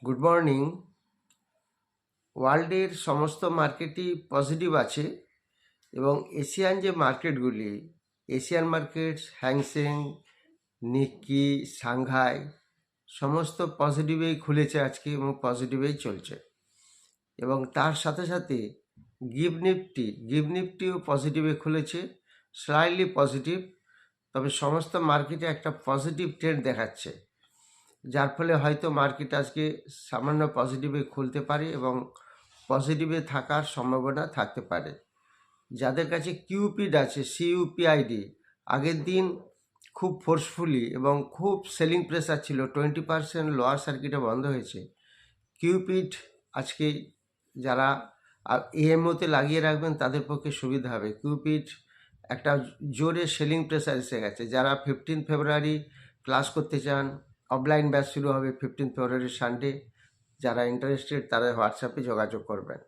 Good morning. ওয়ার্ল্ডের সমস্ত মার্কেটই positive আছে এবং এশিয়ান যে মার্কেটগুলি, Asian market, Hang Seng, Nikkei, Shanghai সমস্ত পজিটিভেই খুলেছে আজকে এবং পজিটিভেই চলছে। এবং তার সাথে সাথে গিভ নিফটিও পজিটিভে খুলেছে, স্লাইটলি পজিটিভ। তবে সমস্ত মার্কেটে একটা পজিটিভ ট্রেন্ড দেখাচ্ছে, যার ফলে হয়তো মার্কেট আজকে সামান্য পজিটিভে খুলতে পারে এবং পজিটিভে থাকার সম্ভাবনা থাকতে পারে। যাদের কাছে কিউপিড আছে, সিইউপিআইডি, আগের দিন খুব ফোর্সফুলি এবং খুব সেলিং প্রেসার ছিল, 20% লোয়ার সার্কিটে বন্ধ হয়েছে। কিউপিড আজকে যারা এএমওতে লাগিয়ে রাখবেন তাদের পক্ষে সুবিধা হবে। কিউপিড একটা জোরে সেলিং প্রেসার এসে গেছে। যারা 15 ফেব্রুয়ারি ক্লাস করতে চান, অফলাইন ব্যাচ শুরু হবে 15 ফেব্রুয়ারি সানডে। যারা ইন্টারেস্টেড তারা হোয়াটসঅ্যাপে যোগাযোগ করবেন।